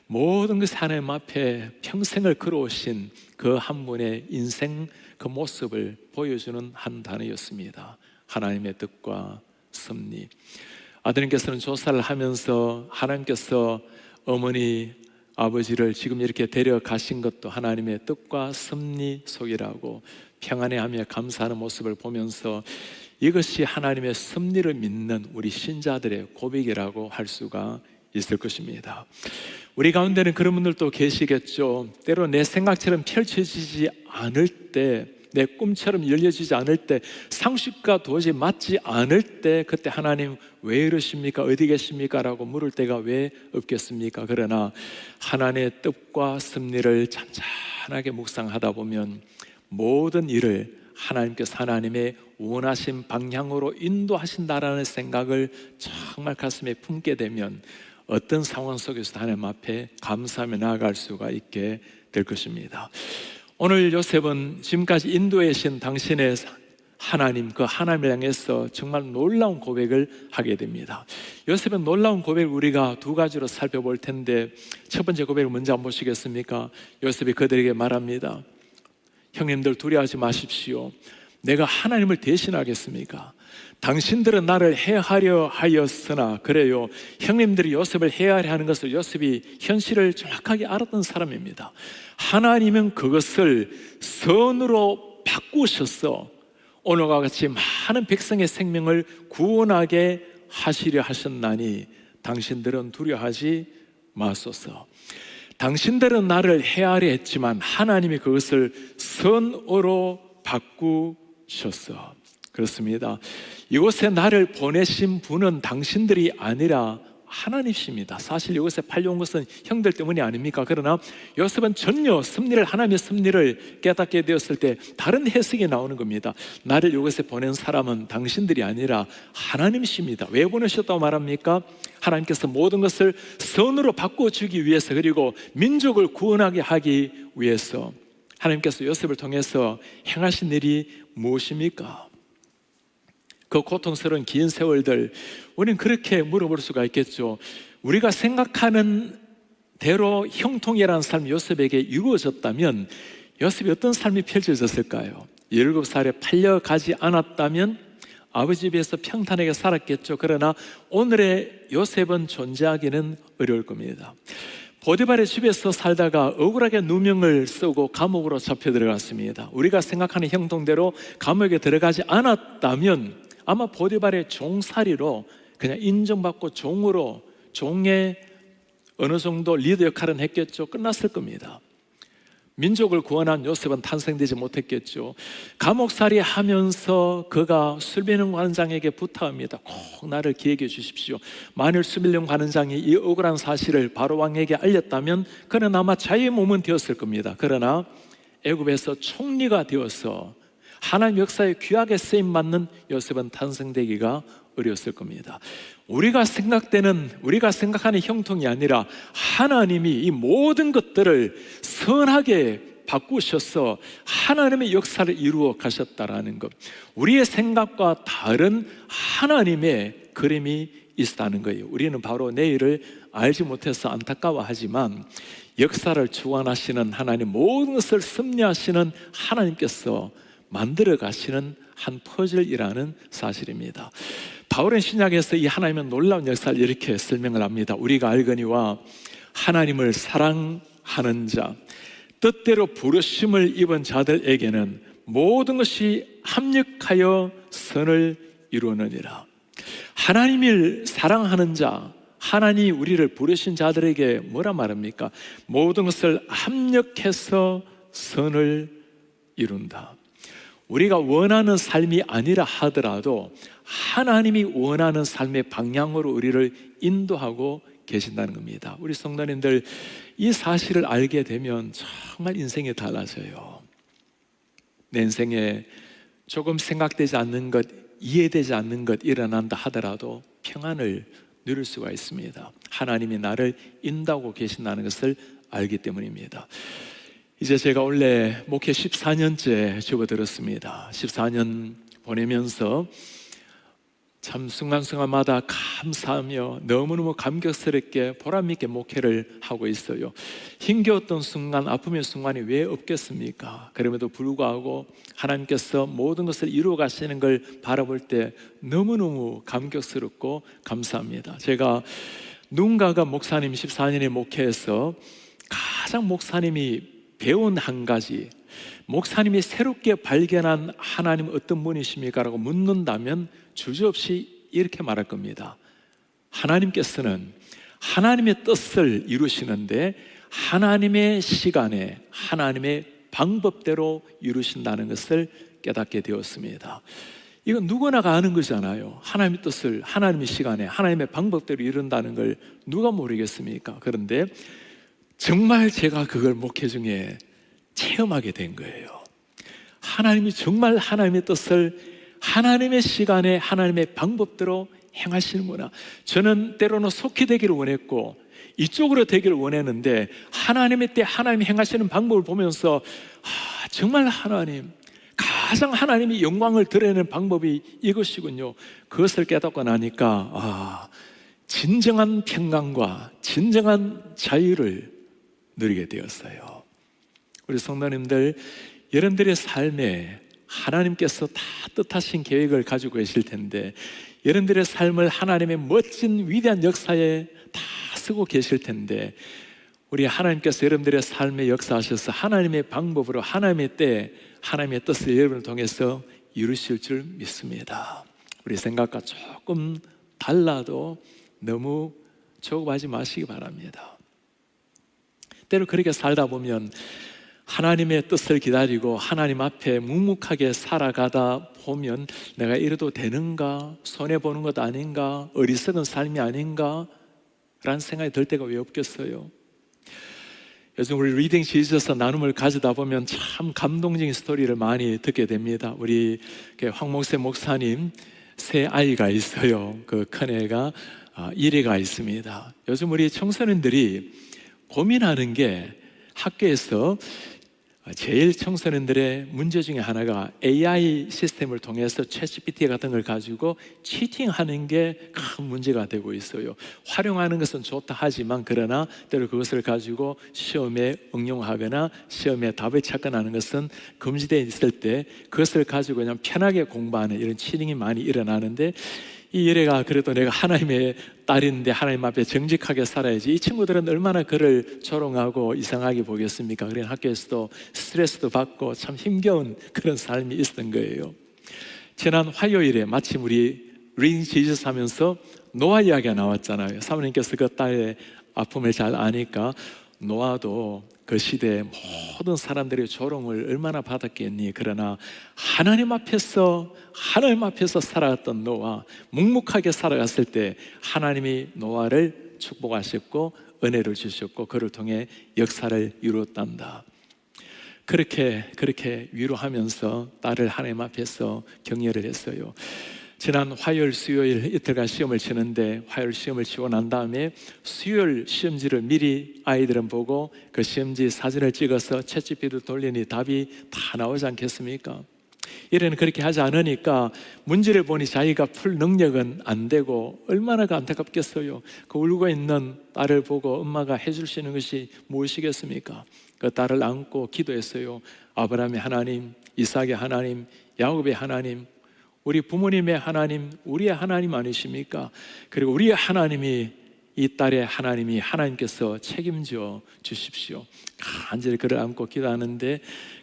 모든 것 하나님 앞에 평생을 걸어오신 그 한 분의 인생 그 모습을 보여주는 한 단어였습니다. 하나님의 뜻과 섭리. 아드님께서는 조사를 하면서 하나님께서 어머니 아버지를 지금 이렇게 데려가신 것도 하나님의 뜻과 섭리 속이라고 평안해하며 감사하는 모습을 보면서 이것이 하나님의 섭리를 믿는 우리 신자들의 고백이라고 할 수가 있을 것입니다. 우리 가운데는 그런 분들도 계시겠죠. 때로 내 생각처럼 펼쳐지지 않을 때, 내 꿈처럼 열려지지 않을 때, 상식과 도저히 맞지 않을 때 그때 하나님 왜 이러십니까? 어디 계십니까? 라고 물을 때가 왜 없겠습니까? 그러나 하나님의 뜻과 섭리를 편하게 묵상하다 보면 모든 일을 하나님께서 하나님의 원하신 방향으로 인도하신다라는 생각을 정말 가슴에 품게 되면 어떤 상황 속에서도 하나님 앞에 감사하며 나아갈 수가 있게 될 것입니다. 오늘 요셉은 지금까지 인도해 신 당신의 하나님, 그 하나님을 향해서 정말 놀라운 고백을 하게 됩니다. 요셉은 놀라운 고백을 우리가 두 가지로 살펴볼 텐데, 첫 번째 고백을 먼저 한번 보시겠습니까? 요셉이 그들에게 말합니다. 형님들 두려워하지 마십시오. 내가 하나님을 대신하겠습니까? 당신들은 나를 해하려 하였으나, 그래요, 형님들이 요셉을 해하려 하는 것을 요셉이 현실을 정확하게 알았던 사람입니다. 하나님은 그것을 선으로 바꾸셔서 오늘과 같이 많은 백성의 생명을 구원하게 하시려 하셨나니 당신들은 두려워하지 마소서. 당신들은 나를 해하려 했지만 하나님이 그것을 선으로 바꾸셨어. 그렇습니다. 이곳에 나를 보내신 분은 당신들이 아니라 하나님이십니다. 사실 이곳에 팔려온 것은 형들 때문이 아닙니까? 그러나 요셉은 전혀 섭리를, 하나님의 섭리를 깨닫게 되었을 때 다른 해석이 나오는 겁니다. 나를 이곳에 보낸 사람은 당신들이 아니라 하나님이십니다. 왜 보내셨다고 말합니까? 하나님께서 모든 것을 선으로 바꿔주기 위해서, 그리고 민족을 구원하게 하기 위해서 하나님께서 요셉을 통해서 행하신 일이 무엇입니까? 그 고통스러운 긴 세월들, 우리는 그렇게 물어볼 수가 있겠죠. 우리가 생각하는 대로 형통이라는 삶이 요셉에게 이루어졌다면 요셉이 어떤 삶이 펼쳐졌을까요? 17살에 팔려가지 않았다면 아버지 집에서 평탄하게 살았겠죠. 그러나 오늘의 요셉은 존재하기는 어려울 겁니다. 보디발의 집에서 살다가 억울하게 누명을 쓰고 감옥으로 잡혀 들어갔습니다. 우리가 생각하는 형통대로 감옥에 들어가지 않았다면 아마 보디발의 종살이로 그냥 인정받고 종으로, 종의 어느 정도 리더 역할은 했겠죠. 끝났을 겁니다. 민족을 구원한 요셉은 탄생되지 못했겠죠. 감옥살이 하면서 그가 수빌령 관장에게 부탁합니다. 꼭 나를 기억해 주십시오. 만일 수빌령 관장이 이 억울한 사실을 바로 왕에게 알렸다면 그는 아마 자유의 몸은 되었을 겁니다. 그러나 애굽에서 총리가 되어서 하나님 역사에 귀하게 쓰임받는 요셉은 탄생되기가 어려웠을 겁니다. 우리가 생각하는 형통이 아니라 하나님이 이 모든 것들을 선하게 바꾸셔서 하나님의 역사를 이루어 가셨다라는 것, 우리의 생각과 다른 하나님의 그림이 있다는 거예요. 우리는 바로 내일을 알지 못해서 안타까워하지만 역사를 주관하시는 하나님, 모든 것을 섭리하시는 하나님께서 만들어 가시는 한 퍼즐이라는 사실입니다. 바울은 신약에서 이 하나님의 놀라운 역사를 이렇게 설명을 합니다. 우리가 알거니와 하나님을 사랑하는 자, 뜻대로 부르심을 입은 자들에게는 모든 것이 합력하여 선을 이루느니라. 하나님을 사랑하는 자, 하나님이 우리를 부르신 자들에게 뭐라 말합니까? 모든 것을 합력해서 선을 이룬다. 우리가 원하는 삶이 아니라 하더라도 하나님이 원하는 삶의 방향으로 우리를 인도하고 계신다는 겁니다. 우리 성도님들, 이 사실을 알게 되면 정말 인생이 달라져요. 내 인생에 조금 생각되지 않는 것, 이해되지 않는 것 일어난다 하더라도 평안을 누릴 수가 있습니다. 하나님이 나를 인도하고 계신다는 것을 알기 때문입니다. 이제 제가 원래 목회 14년째 접어들었습니다. 14년 보내면서 참 순간순간마다 감사하며 너무너무 감격스럽게 보람있게 목회를 하고 있어요. 힘겨웠던 순간, 아픔의 순간이 왜 없겠습니까? 그럼에도 불구하고 하나님께서 모든 것을 이루어 가시는 걸 바라볼 때 너무너무 감격스럽고 감사합니다. 제가 누군가가 목사님 14년의 목회에서 가장 목사님이 배운 한 가지, 목사님이 새롭게 발견한 하나님 어떤 분이십니까? 라고 묻는다면 주저없이 이렇게 말할 겁니다. 하나님께서는 하나님의 뜻을 이루시는데 하나님의 시간에 하나님의 방법대로 이루신다는 것을 깨닫게 되었습니다. 이건 누구나 아는 거잖아요. 하나님의 뜻을 하나님의 시간에 하나님의 방법대로 이룬다는 걸 누가 모르겠습니까? 그런데 정말 제가 그걸 목회 중에 체험하게 된 거예요. 하나님이 정말 하나님의 뜻을 하나님의 시간에 하나님의 방법대로 행하시는구나. 저는 때로는 속히 되기를 원했고 이쪽으로 되기를 원했는데 하나님의 때 하나님이 행하시는 방법을 보면서 정말 하나님, 가장 하나님이 영광을 드러내는 방법이 이것이군요. 그것을 깨닫고 나니까 진정한 평강과 진정한 자유를 누리게 되었어요. 우리 성도님들, 여러분들의 삶에 하나님께서 다 뜻하신 계획을 가지고 계실 텐데 여러분들의 삶을 하나님의 멋진 위대한 역사에 다 쓰고 계실 텐데 우리 하나님께서 여러분들의 삶에 역사하셔서 하나님의 방법으로 하나님의 때 하나님의 뜻을 여러분을 통해서 이루실 줄 믿습니다. 우리 생각과 조금 달라도 너무 조급하지 마시기 바랍니다. 때로 그렇게 살다 보면 하나님의 뜻을 기다리고 하나님 앞에 묵묵하게 살아가다 보면 내가 이래도 되는가? 손해보는 것 아닌가? 어리석은 삶이 아닌가? 라는 생각이 들 때가 왜 없겠어요? 요즘 우리 리딩 지저스 나눔을 가지다 보면 참 감동적인 스토리를 많이 듣게 됩니다. 우리 황목세 목사님 세 아이가 있어요. 그 큰애가 1위가 있습니다. 요즘 우리 청소년들이 고민하는 게 학교에서 제일 청소년들의 문제 중에 하나가 AI 시스템을 통해서 챗GPT 같은 걸 가지고 치팅하는 게 큰 문제가 되고 있어요. 활용하는 것은 좋다 하지만 그러나 때로 그것을 가지고 시험에 응용하거나 시험에 답을 찾거나 하는 것은 금지되어 있을 때 그것을 가지고 그냥 편하게 공부하는 이런 치팅이 많이 일어나는데 이 예래가 그래도 내가 하나님의 딸인데 하나님 앞에 정직하게 살아야지. 이 친구들은 얼마나 그를 조롱하고 이상하게 보겠습니까? 그래 학교에서도 스트레스도 받고 참 힘겨운 그런 삶이 있었던 거예요. 지난 화요일에 마침 우리 리딩 지저스 하면서 노아 이야기가 나왔잖아요. 사모님께서 그 딸의 아픔을 잘 아니까 노아도 그 시대에 모든 사람들의 조롱을 얼마나 받았겠니? 그러나 하나님 앞에서 살아갔던 노아, 묵묵하게 살아갔을 때 하나님이 노아를 축복하셨고 은혜를 주셨고 그를 통해 역사를 이루었단다. 그렇게 위로하면서 딸을 하나님 앞에서 격려를 했어요. 지난 화요일, 수요일 이틀간 시험을 치는데 화요일 시험을 치고 난 다음에 수요일 시험지를 미리 아이들은 보고 그 시험지 사진을 찍어서 챗GPT로 돌리니 답이 다 나오지 않겠습니까? 이래는 그렇게 하지 않으니까 문제를 보니 자기가 풀 능력은 안 되고 얼마나 안타깝겠어요. 그 울고 있는 딸을 보고 엄마가 해줄 수 있는 것이 무엇이겠습니까? 그 딸을 안고 기도했어요. 아브라함의 하나님, 이삭의 하나님, 야곱의 하나님, 우리 부모님의 하나님, 우리의 하나님 아니십니까? 그리고 우리의 하나님이 이 딸의 하나님이 하나님께서 책임져 주십시오. 간절히 그를 안고 기도하는데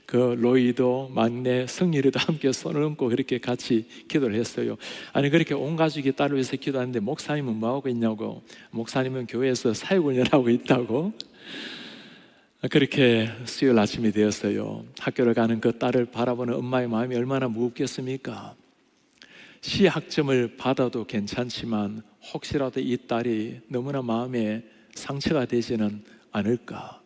그 로이도 막내 성일이도 함께 손을 얹고 그렇게 같이 기도를 했어요. 아니 그렇게 온 가족이 딸을 위해서 기도하는데 목사님은 뭐하고 있냐고. 목사님은 교회에서 사역을 하고 있다고. 그렇게 수요일 아침이 되었어요. 학교를 가는 그 딸을 바라보는 엄마의 마음이 얼마나 무겁겠습니까? 시학점을 받아도 괜찮지만 혹시라도 이 딸이 너무나 마음에 상처가 되지는 않을까.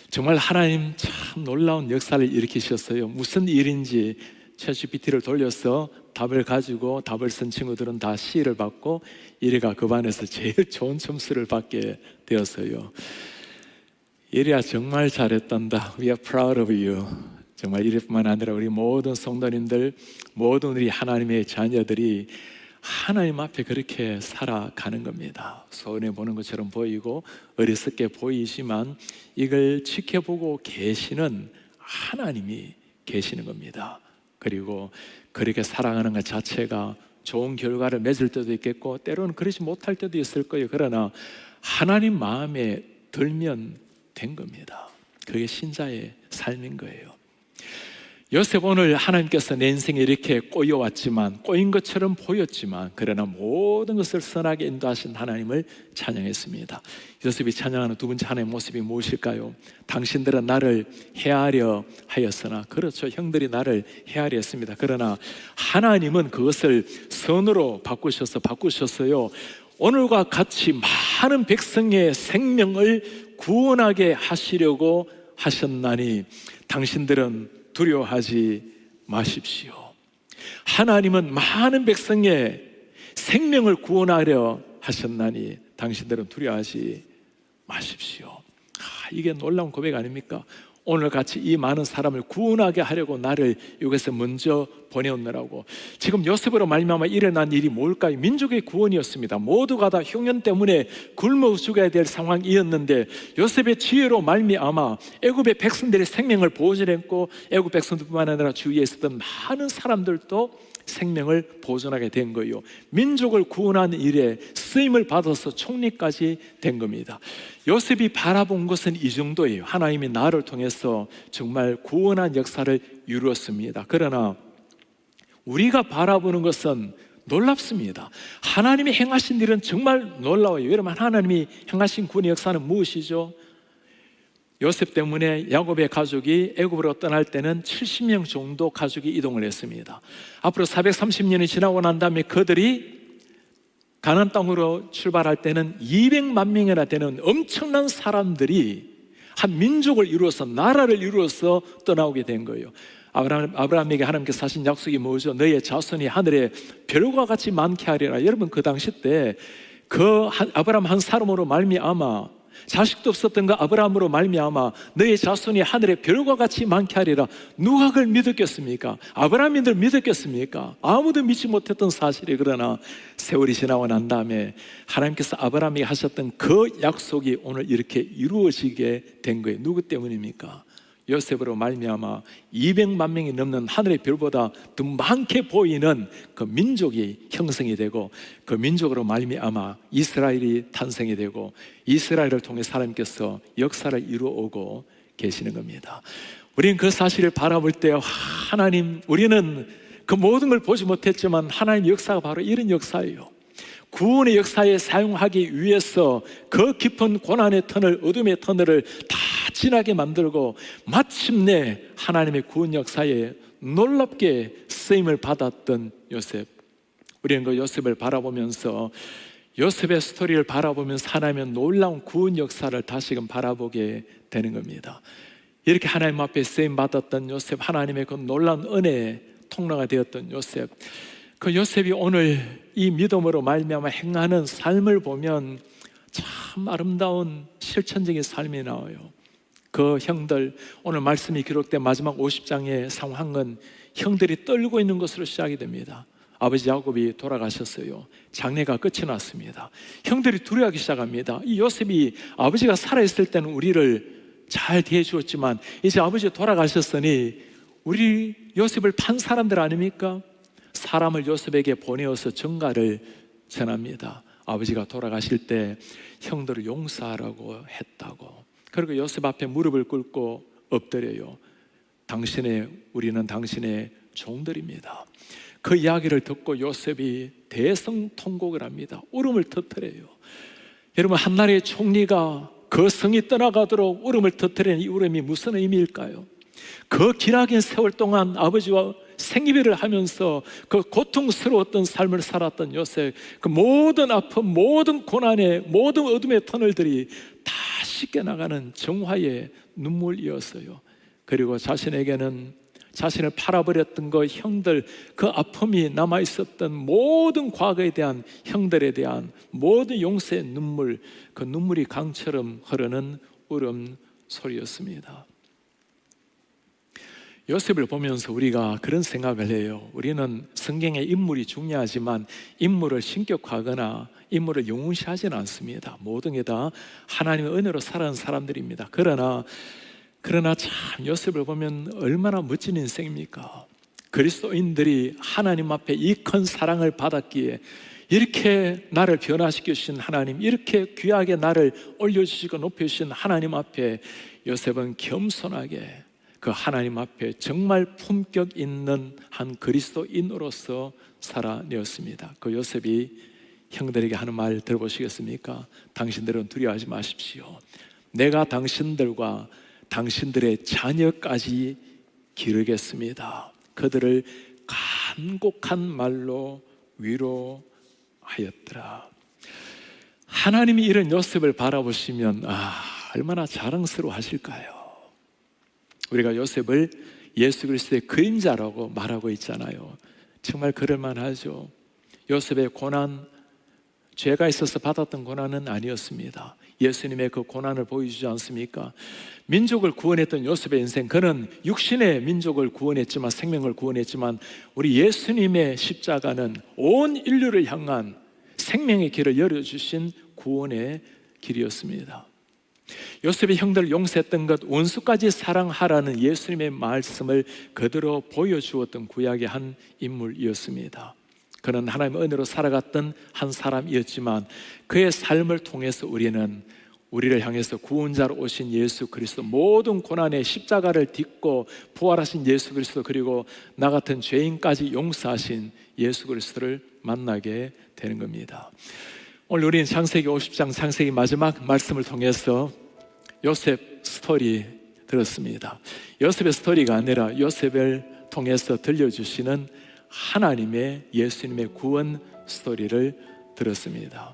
정말 하나님 참 놀라운 역사를 일으키셨어요. 무슨 일인지 챗GPT를 돌려서 답을 가지고 답을 쓴 친구들은 다 C를 받고 1위가 그 반에서 제일 좋은 점수를 받게 되었어요. 1위야 정말 잘했단다. We are proud of you. 정말 이뿐만 아니라 우리 모든 성도님들, 모든 우리 하나님의 자녀들이 하나님 앞에 그렇게 살아가는 겁니다. 손해보는 것처럼 보이고 어리석게 보이지만 이걸 지켜보고 계시는 하나님이 계시는 겁니다. 그리고 그렇게 살아가는 것 자체가 좋은 결과를 맺을 때도 있겠고 때로는 그러지 못할 때도 있을 거예요. 그러나 하나님 마음에 들면 된 겁니다. 그게 신자의 삶인 거예요. 요셉 오늘 하나님께서 내 인생에 이렇게 꼬여왔지만 꼬인 것처럼 보였지만 그러나 모든 것을 선하게 인도하신 하나님을 찬양했습니다. 요셉이 찬양하는 두 번째 하나님의 모습이 무엇일까요? 당신들은 나를 헤아려 하였으나 그렇죠. 형들이 나를 헤아려 했습니다. 그러나 하나님은 그것을 선으로 바꾸셨어요. 오늘과 같이 많은 백성의 생명을 구원하게 하시려고 하셨나니 당신들은 두려워하지 마십시오. 하나님은 많은 백성의 생명을 구원하려 하셨나니 당신들은 두려워하지 마십시오. 이게 놀라운 고백 아닙니까? 오늘 같이 이 많은 사람을 구원하게 하려고 나를 여기서 먼저 보내었느라고. 지금 요셉으로 말미암아 일어난 일이 뭘까요? 민족의 구원이었습니다. 모두가 다 흉년 때문에 굶어 죽어야 될 상황이었는데 요셉의 지혜로 말미암아 애굽의 백성들의 생명을 보존했고, 애굽 백성들뿐만 아니라 주위에 있었던 많은 사람들도 생명을 보존하게 된 거예요. 민족을 구원하는 일에 쓰임을 받아서 총리까지 된 겁니다. 요셉이 바라본 것은 이 정도예요. 하나님이 나를 통해서 정말 구원한 역사를 이루었습니다. 그러나 우리가 바라보는 것은 놀랍습니다. 하나님이 행하신 일은 정말 놀라워요. 여러분, 하나님이 행하신 구원의 역사는 무엇이죠? 요셉 때문에 야곱의 가족이 애굽으로 떠날 때는 70명 정도 가족이 이동을 했습니다. 앞으로 430년이 지나고 난 다음에 그들이 가나안 땅으로 출발할 때는 200만 명이나 되는 엄청난 사람들이 한 민족을 이루어서, 나라를 이루어서 떠나오게 된 거예요. 아브라함에게 하나님께서 하신 약속이 뭐죠? 너의 자손이 하늘에 별과 같이 많게 하리라. 여러분, 그 당시 때 그 아브라함 한 사람으로 말미암아, 자식도 없었던 그 아브라함으로 말미암아 너의 자손이 하늘의 별과 같이 많게 하리라. 누가 그걸 믿었겠습니까? 아브라함인들 믿었겠습니까? 아무도 믿지 못했던 사실이. 그러나 세월이 지나고 난 다음에 하나님께서 아브라함에게 하셨던 그 약속이 오늘 이렇게 이루어지게 된 거예요. 누구 때문입니까? 요셉으로 말미암아 200만 명이 넘는 하늘의 별보다 더 많게 보이는 그 민족이 형성이 되고, 그 민족으로 말미암아 이스라엘이 탄생이 되고, 이스라엘을 통해 하나님께서 역사를 이루어오고 계시는 겁니다. 우리는 그 사실을 바라볼 때 하나님, 우리는 그 모든 걸 보지 못했지만 하나님의 역사가 바로 이런 역사예요. 구원의 역사에 사용하기 위해서 그 깊은 고난의 터널, 어둠의 터널을 다 지나게 만들고 마침내 하나님의 구원 역사에 놀랍게 쓰임을 받았던 요셉. 우리는 그 요셉을 바라보면서, 요셉의 스토리를 바라보면서 하나님의 놀라운 구원 역사를 다시금 바라보게 되는 겁니다. 이렇게 하나님 앞에 쓰임 받았던 요셉, 하나님의 그 놀라운 은혜의 통로가 되었던 요셉, 그 요셉이 오늘 이 믿음으로 말미암아 행하는 삶을 보면 참 아름다운 실천적인 삶이 나와요. 그 형들, 오늘 말씀이 기록된 마지막 50장의 상황은 형들이 떨고 있는 것으로 시작이 됩니다. 아버지 야곱이 돌아가셨어요. 장례가 끝이 났습니다. 형들이 두려워하기 시작합니다. 이 요셉이 아버지가 살아있을 때는 우리를 잘 대해주었지만 이제 아버지가 돌아가셨으니 우리 요셉을 판 사람들 아닙니까? 사람을 요셉에게 보내어서 전가를 전합니다. 아버지가 돌아가실 때 형들을 용서하라고 했다고. 그리고 요셉 앞에 무릎을 꿇고 엎드려요. 우리는 당신의 종들입니다. 그 이야기를 듣고 요셉이 대성통곡을 합니다. 울음을 터뜨려요. 여러분, 한 나라의 총리가 그 성이 떠나가도록 울음을 터뜨리는 이 울음이 무슨 의미일까요? 그 기나긴 세월 동안 아버지와 생이별을 하면서 그 고통스러웠던 삶을 살았던 요셉, 그 모든 아픔, 모든 고난의, 모든 어둠의 터널들이 다 씻겨나가는 정화의 눈물이었어요. 그리고 자신에게는 자신을 팔아버렸던 그 형들, 그 아픔이 남아있었던 모든 과거에 대한, 형들에 대한 모든 용서의 눈물, 그 눈물이 강처럼 흐르는 울음 소리였습니다. 요셉을 보면서 우리가 그런 생각을 해요. 우리는 성경의 인물이 중요하지만 인물을 신격화하거나 인물을 영웅시하지는 않습니다. 모든 게 다 하나님의 은혜로 살아가는 사람들입니다. 그러나 참 요셉을 보면 얼마나 멋진 인생입니까? 그리스도인들이 하나님 앞에 이 큰 사랑을 받았기에, 이렇게 나를 변화시켜 주신 하나님, 이렇게 귀하게 나를 올려주시고 높여주신 하나님 앞에 요셉은 겸손하게 그 하나님 앞에 정말 품격 있는 한 그리스도인으로서 살아내었습니다. 그 요셉이 형들에게 하는 말 들어보시겠습니까? 당신들은 두려워하지 마십시오. 내가 당신들과 당신들의 자녀까지 기르겠습니다. 그들을 간곡한 말로 위로하였더라. 하나님이 이런 요셉을 바라보시면 얼마나 자랑스러워 하실까요? 우리가 요셉을 예수 그리스도의 그림자라고 말하고 있잖아요. 정말 그럴만하죠. 요셉의 고난, 죄가 있어서 받았던 고난은 아니었습니다. 예수님의 그 고난을 보여주지 않습니까? 민족을 구원했던 요셉의 인생, 그는 육신의 민족을 구원했지만, 생명을 구원했지만, 우리 예수님의 십자가는 온 인류를 향한 생명의 길을 열어주신 구원의 길이었습니다. 요셉의 형들을 용서했던 것, 원수까지 사랑하라는 예수님의 말씀을 그대로 보여주었던 구약의 한 인물이었습니다. 그는 하나님의 은혜로 살아갔던 한 사람이었지만, 그의 삶을 통해서 우리를 향해서 구원자로 오신 예수 그리스도, 모든 고난의 십자가를 딛고 부활하신 예수 그리스도, 그리고 나 같은 죄인까지 용서하신 예수 그리스도를 만나게 되는 겁니다. 오늘 우리는 창세기 50장, 창세기 마지막 말씀을 통해서 요셉 스토리 들었습니다. 요셉의 스토리가 아니라 요셉을 통해서 들려주시는 하나님의, 예수님의 구원 스토리를 들었습니다.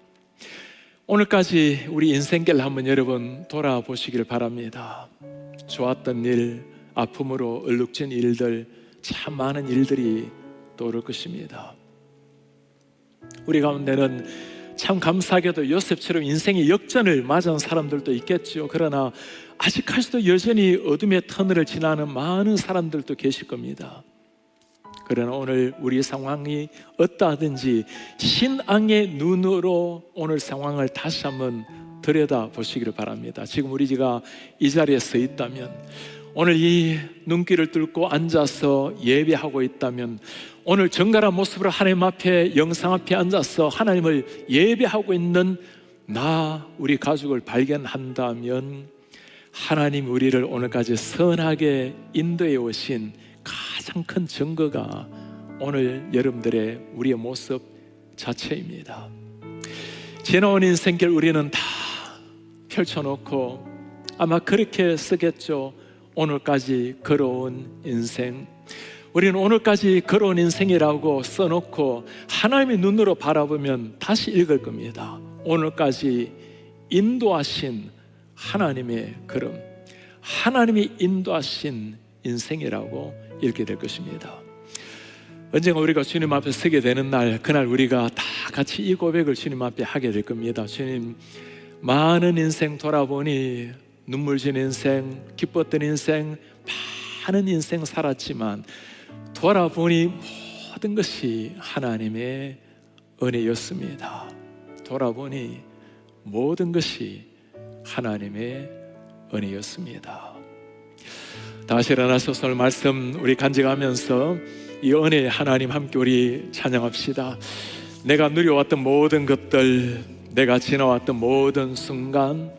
오늘까지 우리 인생길 한번 여러분 돌아보시길 바랍니다. 좋았던 일, 아픔으로 얼룩진 일들, 참 많은 일들이 떠오를 것입니다. 우리 가운데는 참 감사하게도 요셉처럼 인생의 역전을 맞은 사람들도 있겠죠. 그러나 아직까지도 여전히 어둠의 터널을 지나는 많은 사람들도 계실 겁니다. 그러나 오늘 우리 상황이 어떠하든지 신앙의 눈으로 오늘 상황을 다시 한번 들여다보시기를 바랍니다. 지금 우리가 이 자리에 서 있다면, 오늘 이 눈길을 뚫고 앉아서 예배하고 있다면, 오늘 정갈한 모습으로 하나님 앞에, 영상 앞에 앉아서 하나님을 예배하고 있는 우리 가족을 발견한다면, 하나님 우리를 오늘까지 선하게 인도해 오신 가장 큰 증거가 오늘 여러분들의 우리의 모습 자체입니다. 지나온 인생길 우리는 다 펼쳐놓고 아마 그렇게 쓰겠죠. 오늘까지 걸어온 인생, 우리는 오늘까지 걸어온 인생이라고 써놓고 하나님의 눈으로 바라보면 다시 읽을 겁니다. 오늘까지 인도하신 하나님의 걸음, 하나님이 인도하신 인생이라고 읽게 될 것입니다. 언젠가 우리가 주님 앞에 서게 되는 날, 그날 우리가 다 같이 이 고백을 주님 앞에 하게 될 겁니다. 주님, 많은 인생 돌아보니 눈물진 인생, 기뻤던 인생, 많은 인생 살았지만 돌아보니 모든 것이 하나님의 은혜였습니다. 돌아보니 모든 것이 하나님의 은혜였습니다. 다시 일어나셔서 오늘 말씀 우리 간직하면서 이 은혜의 하나님 함께 우리 찬양합시다. 내가 누려왔던 모든 것들, 내가 지나왔던 모든 순간,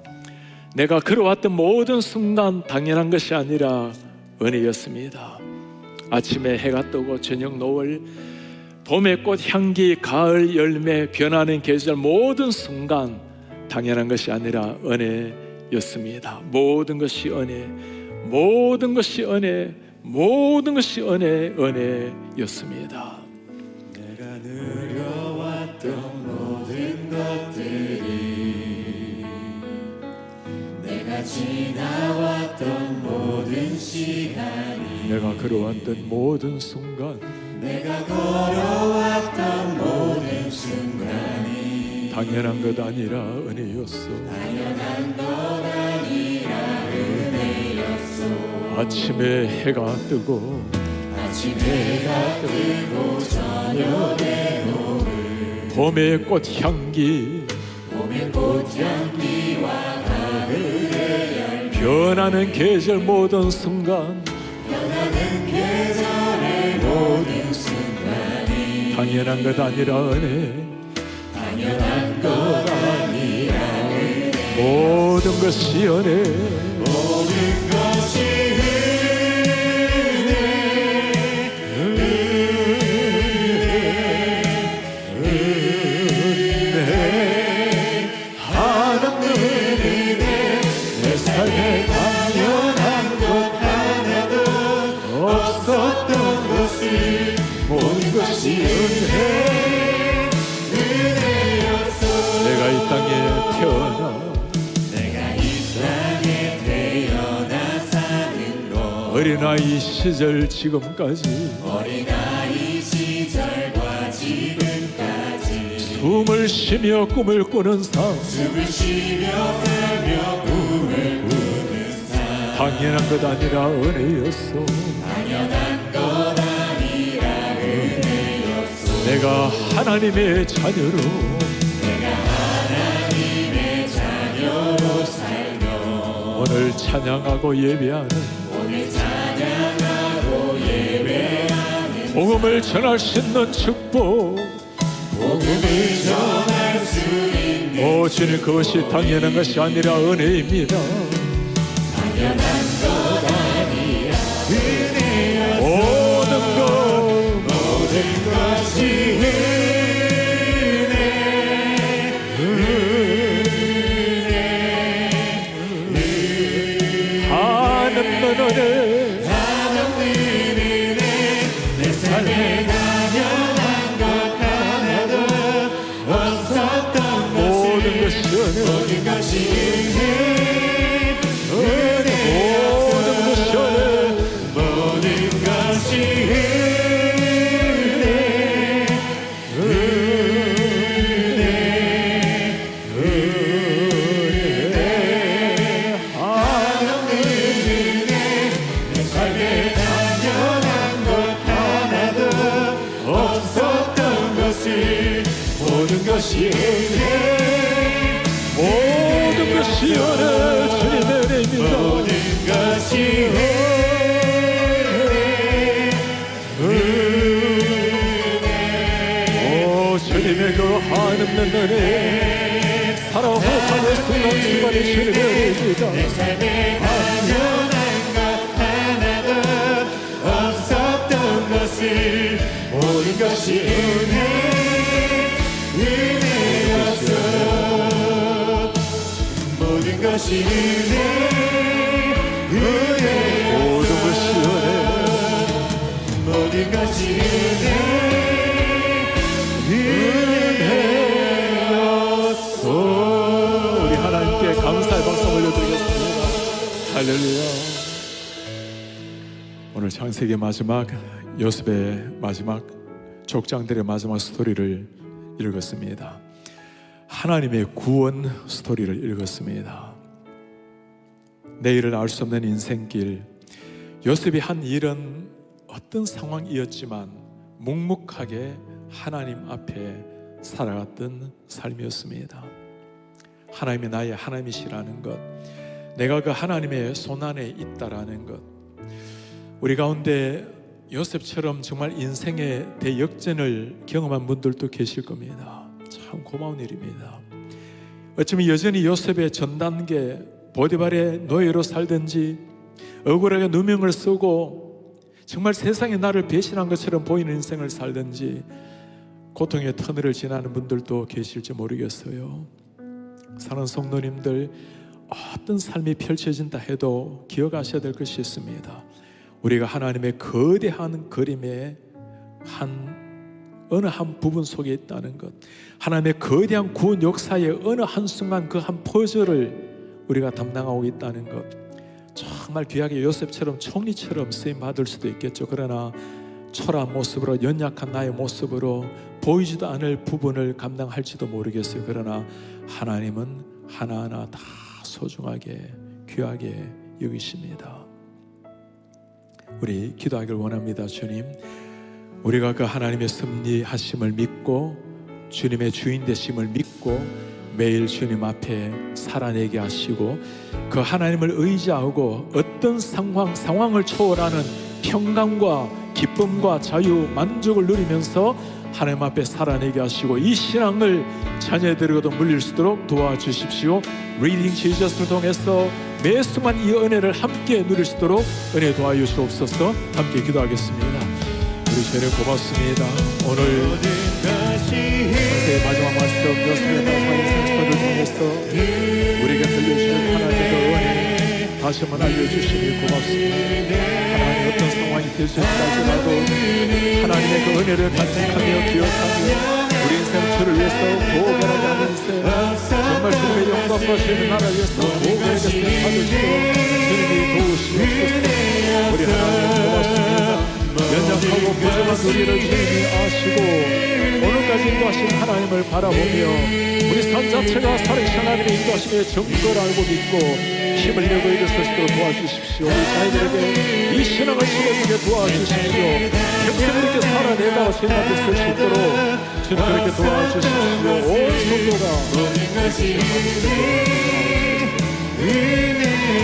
내가 걸어왔던 모든 순간 당연한 것이 아니라 은혜였습니다. 아침에 해가 뜨고 저녁 노을, 봄의 꽃 향기, 가을 열매, 변하는 계절, 모든 순간 당연한 것이 아니라 은혜였습니다. 모든 것이 은혜, 모든 것이 은혜, 모든 것이 은혜였습니다. 내가 누려왔던 모든 것들이, 내가 지나왔던 모든 시간이, 내가 걸어왔던 모든 순간, 내가 걸어왔던 모든 순간이 당연한 것 아니라 은혜였어. 당연한 것 아니라 은혜였소. 아침에 해가 뜨고, 아침에 해가 뜨고 저녁에 노을, 봄의 꽃향기, 봄의 꽃향기와 가을의 열매, 변하는 계절 모든 순간, 변하는 계절의 모든 순간이 당연한 것 아니라 은혜, 당연한 것 아니라 은혜. 모든 것이 은혜, 모든 것이 내가 이 땅에 태어나, 내가 이 땅에 태어나 사는 어린아이 시절 지금까지 어린아이 시절과 지금까지 숨을 쉬며 꿈을 꾸는 삶 숨을 쉬며 살며 꿈을 꾸는 삶 당연한 것 아니라 은혜였소. 당연한 것 아니라 은혜였소. 내가 하나님의 자녀로 내가 하나님의 자녀로 살며 오늘 찬양하고 예배하는 오늘 찬양하고 예배하는 복음을 전할 수 있는 축복. 복음을 전할 수 있는 오 주님, 그것이 당연한 것이 아니라 은혜입니다. 당연한 것 아니라 은혜였소. 모든 것이 은혜 한없는 은혜 내 삶에 당연한 것 하나도 없었던 모든 것을 것이 은혜, 모든 것이 은혜 모든 것이 은혜, 모든 것이 내 삶에 당연한 것 하나도 없었던 것을 모든 것이 은혜 모든 것이 은혜, 주님의 은혜입니다. 모든 것이 오 주님의 그 한없는 은혜, 살아오는 순간순간이 주님의 은혜입니다. 내 삶에 당연한 것 하나도 없었던 것을 모든 것이 은혜였어. 모든 것이 모든 것이 은혜, 모든 것이 은혜였소. 우리 하나님께 감사의 박수 올려드리겠습니다. 할렐루야. 오늘 창세기의 마지막, 요셉의 마지막, 족장들의 마지막 스토리를 읽었습니다. 하나님의 구원 스토리를 읽었습니다. 내일을 알 수 없는 인생길, 요셉이 한 일은 어떤 상황이었지만 묵묵하게 하나님 앞에 살아갔던 삶이었습니다. 하나님이 나의 하나님이시라는 것, 내가 그 하나님의 손안에 있다라는 것, 우리 가운데 요셉처럼 정말 인생의 대역전을 경험한 분들도 계실 겁니다. 참 고마운 일입니다. 어쩌면 여전히 요셉의 전 단계, 보디발의 노예로 살든지 억울하게 누명을 쓰고 정말 세상에 나를 배신한 것처럼 보이는 인생을 살든지 고통의 터널을 지나는 분들도 계실지 모르겠어요. 사는 성도님들, 어떤 삶이 펼쳐진다 해도 기억하셔야 될 것이 있습니다. 우리가 하나님의 거대한 그림의 어느 한 부분 속에 있다는 것, 하나님의 거대한 구원 역사의 어느 한순간 그 한 퍼즐을 우리가 담당하고 있다는 것, 정말 귀하게 요셉처럼 총리처럼 쓰임받을 수도 있겠죠. 그러나 초라한 모습으로, 연약한 나의 모습으로 보이지도 않을 부분을 감당할지도 모르겠어요. 그러나 하나님은 하나하나 다 소중하게 귀하게 여기십니다. 우리 기도하기를 원합니다. 주님, 우리가 그 하나님의 섭리하심을 믿고 주님의 주인 되심을 믿고 매일 주님 앞에 살아내게 하시고 그 하나님을 의지하고 어떤 상황을 초월하는 평강과 기쁨과 자유, 만족을 누리면서 하나님 앞에 살아내게 하시고 이 신앙을 자녀들에게도 물릴 수 있도록 도와주십시오. 리딩 지저스를 통해서 매 순간 이 은혜를 함께 누릴 수 있도록 은혜 도와주시옵소서. 함께 기도하겠습니다. 우리 주님 고맙습니다. 오늘 제 마지막 말씀, 요셉의 마지막 인생스토리를 통해서 우리에게 들려주시는 하나님의 그 은혜 다시 한번 알려주시니 고맙습니다. 하나님 어떤 상황이 되실지라도 하나님의 그 은혜를 간직하며 기억하며 우리 인생 주를 위해서 고백하게 하는 인생, 정말 주님의 영광과 주님의 나라를 위해서 고백하게 받으시고 주님이 도우시옵소서. 우리 하나님 고맙습니다. 연약하고 부족한 우리를 주님이 아시고 오늘까지 인도하신 하나님을 바라보며 우리 삶 자체가 살아계신 하나님의 인도하심의 증거를 알고 믿고 힘을 내고 일어설 수 있도록 도와주십시오. 우리 자녀들에게 이 신앙을 심어주게 도와주십시오. 평생 이렇게 살아내다가 주님 앞에 설 수 있도록 주님 그렇게 도와주십시오. 온 성도가 모든 것이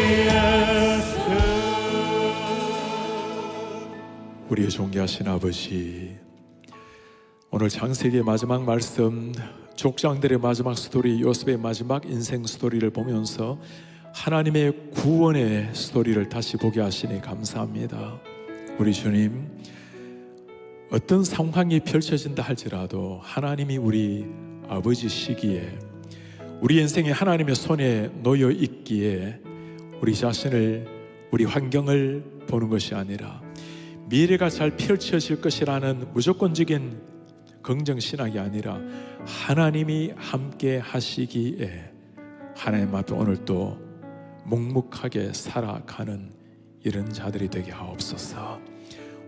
은혜였어. 우리의 존귀하신 아버지, 오늘 창세기의 마지막 말씀, 족장들의 마지막 스토리, 요셉의 마지막 인생 스토리를 보면서 하나님의 구원의 스토리를 다시 보게 하시니 감사합니다. 우리 주님, 어떤 상황이 펼쳐진다 할지라도 하나님이 우리 아버지시기에 우리 인생이 하나님의 손에 놓여 있기에 우리 자신을, 우리 환경을 보는 것이 아니라 미래가 잘 펼쳐질 것이라는 무조건적인 긍정신학이 아니라 하나님이 함께 하시기에 하나님 앞에 오늘 또 묵묵하게 살아가는 이런 자들이 되게 하옵소서.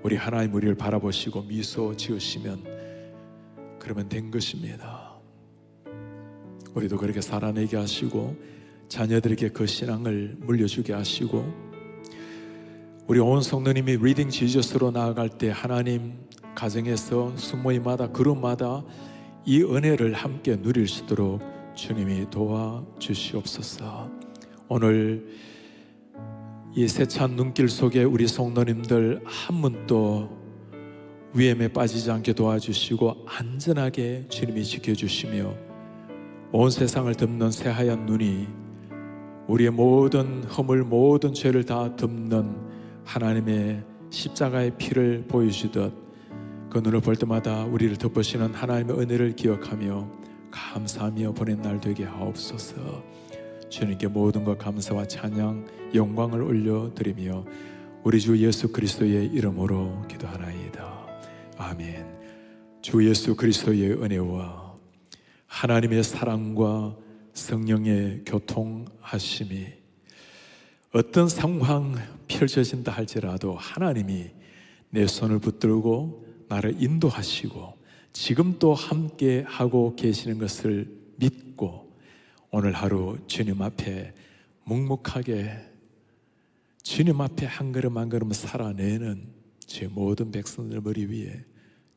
우리 하나님 우리를 바라보시고 미소 지으시면 그러면 된 것입니다. 우리도 그렇게 살아내게 하시고 자녀들에게 그 신앙을 물려주게 하시고 우리 온 성도님이 리딩 지저스로 나아갈 때 하나님 가정에서 순모임마다 그룹마다 이 은혜를 함께 누릴 수 있도록 주님이 도와주시옵소서. 오늘 이 세찬 눈길 속에 우리 성도님들 한 분도 위험에 빠지지 않게 도와주시고 안전하게 주님이 지켜주시며 온 세상을 덮는 새하얀 눈이 우리의 모든 허물 모든 죄를 다 덮는 하나님의 십자가의 피를 보여주듯 그 눈을 볼 때마다 우리를 덮으시는 하나님의 은혜를 기억하며 감사하며 보낸 날 되게 하옵소서. 주님께 모든 것 감사와 찬양 영광을 올려드리며 우리 주 예수 그리스도의 이름으로 기도하나이다. 아멘. 주 예수 그리스도의 은혜와 하나님의 사랑과 성령의 교통하심이 어떤 상황 펼쳐진다 할지라도 하나님이 내 손을 붙들고 나를 인도하시고 지금 또 함께 하고 계시는 것을 믿고 오늘 하루 주님 앞에 묵묵하게 주님 앞에 한 걸음 한 걸음 살아내는 제 모든 백성들 머리 위에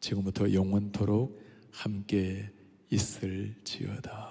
지금부터 영원토록 함께 있을지어다.